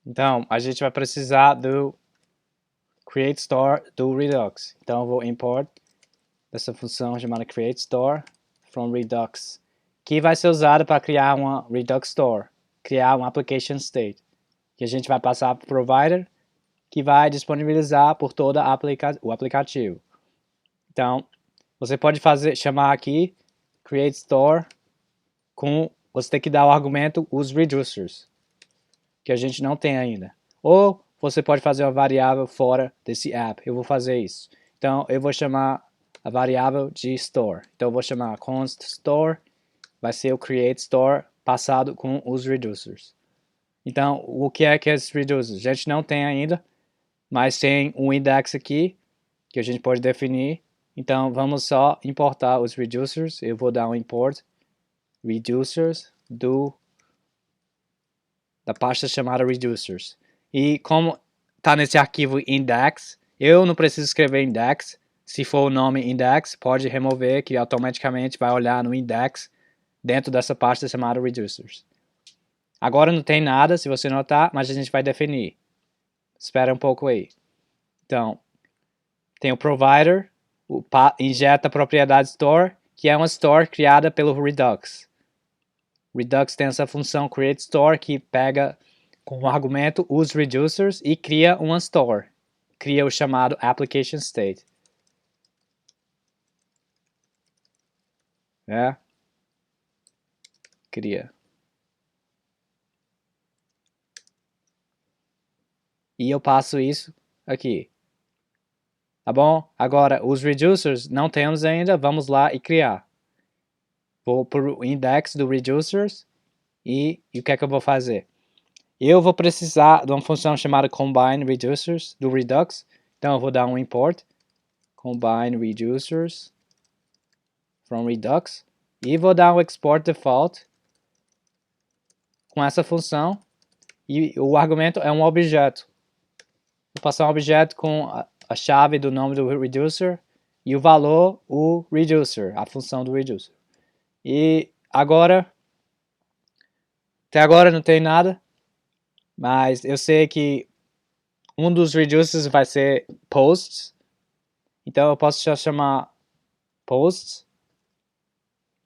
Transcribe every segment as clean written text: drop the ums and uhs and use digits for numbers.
Então, a gente vai precisar do create store do Redux. Então, eu vou import essa função chamada create store from Redux, que vai ser usada para criar uma Redux store, criar um application state, que a gente vai passar para o provider, que vai disponibilizar por todo o aplicativo. Então, você pode chamar aqui create store você tem que dar o argumento os reducers, que a gente não tem ainda. Ou você pode fazer uma variável fora desse app. Eu vou fazer isso. Então, eu vou chamar a variável de store. Então, eu vou chamar const store, vai ser o create store passado com os reducers. Então, o que é esses reducers? A gente não tem ainda, mas tem um index aqui que a gente pode definir. Então, vamos só importar os reducers. Eu vou dar um import reducers da pasta chamada reducers. E como está nesse arquivo index, eu não preciso escrever index. Se for o nome index, pode remover, que automaticamente vai olhar no index dentro dessa pasta chamada reducers. Agora não tem nada, se você notar, mas a gente vai definir. Espera um pouco aí. Então, tem o provider, injeta a propriedade store, que é uma store criada pelo Redux. Redux tem essa função create store que pega com o argumento os reducers e cria uma store. Cria o chamado application state. Cria. E eu passo isso aqui. Tá bom? Agora, os reducers não temos ainda, vamos lá e criar. Vou para o index do reducers e o que é que eu vou fazer? Eu vou precisar de uma função chamada combine reducers do Redux. Então eu vou dar um import combine reducers from Redux e vou dar um export default com essa função e o argumento é um objeto. Vou passar um objeto com a chave do nome do reducer e o valor, o reducer, a função do reducer. E agora, até agora não tem nada, mas eu sei que um dos reducers vai ser posts, então eu posso já chamar posts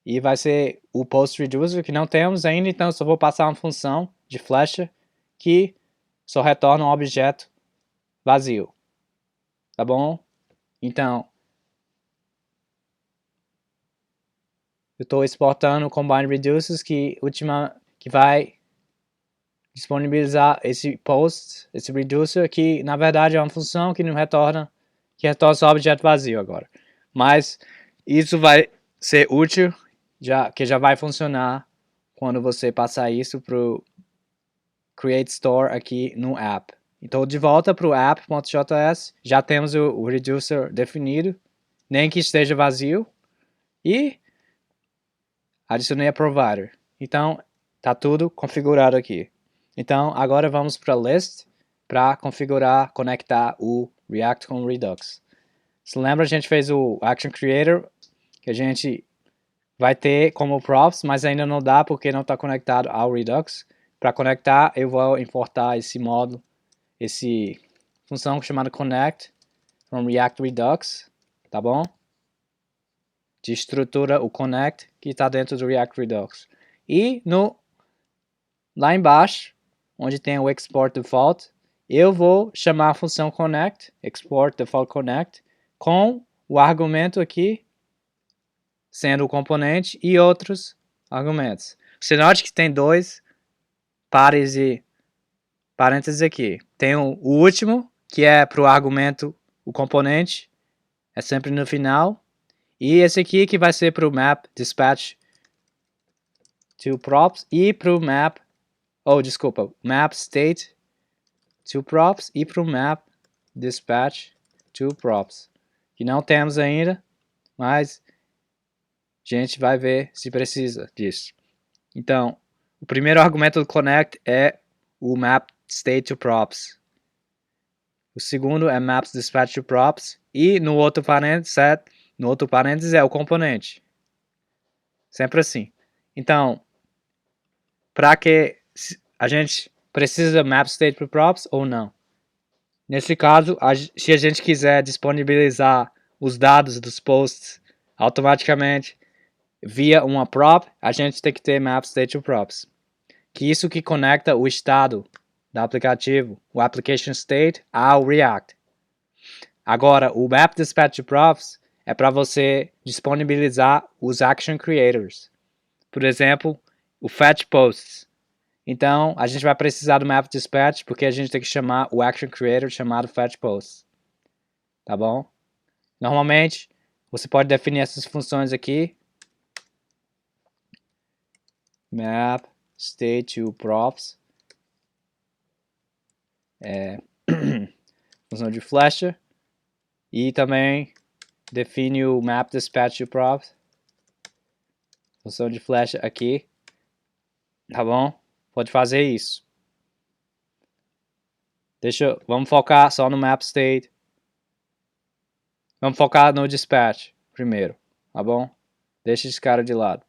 e vai ser o post reducer que não temos ainda, então eu só vou passar uma função de flecha que só retorna um objeto vazio, tá bom? Então, eu estou exportando o combine reducers que vai disponibilizar esse post, esse reducer, que na verdade é uma função que não retorna, que retorna só objeto vazio agora. Mas isso vai ser útil, que já vai funcionar quando você passar isso para o create store aqui no app. Então, de volta para o app.js, já temos o reducer definido, nem que esteja vazio, e adicionei a provider. Então, está tudo configurado aqui. Então, agora vamos para a list para configurar, conectar o React com o Redux. Se lembra, a gente fez o Action Creator, que a gente vai ter como props, mas ainda não dá porque não está conectado ao Redux. Para conectar, eu vou importar esse módulo, esse função chamada connect from React Redux, tá bom? De estrutura o connect que está dentro do React Redux. E lá embaixo, onde tem o export default, eu vou chamar a função connect, export default connect, com o argumento aqui, sendo o componente, e outros argumentos. Você note que tem dois pares e parênteses aqui. Tem o último, que é para o argumento, o componente, é sempre no final. E esse aqui que vai ser para o map dispatch to props e para o map, map state to props e para o map dispatch to props. Que não temos ainda, mas a gente vai ver se precisa disso. Então, o primeiro argumento do connect é o map state to props. O segundo é maps dispatch to props e no outro parênteses é o componente. Sempre assim. Então, para que a gente precisa map state para props ou não. Nesse caso, se a gente quiser disponibilizar os dados dos posts automaticamente via uma prop, a gente tem que ter map state to props. Que isso que conecta o estado do aplicativo, o application state, ao React. Agora, o map dispatch to props é para você disponibilizar os action creators. Por exemplo, o fetch posts. Então, a gente vai precisar do map dispatch porque a gente tem que chamar o action creator chamado fetch posts. Tá bom? Normalmente, você pode definir essas funções aqui. Map state to props. Função de flecha. E também define o map dispatch to props. Função de flecha aqui. Tá bom? Pode fazer isso. Vamos focar só no map state. Vamos focar no dispatch primeiro, tá bom? Deixa esse cara de lado.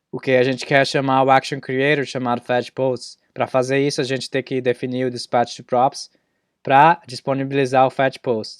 Porque a gente quer chamar o action creator chamado fetch posts. Para fazer isso, a gente tem que definir o dispatch to props para disponibilizar o fetch post.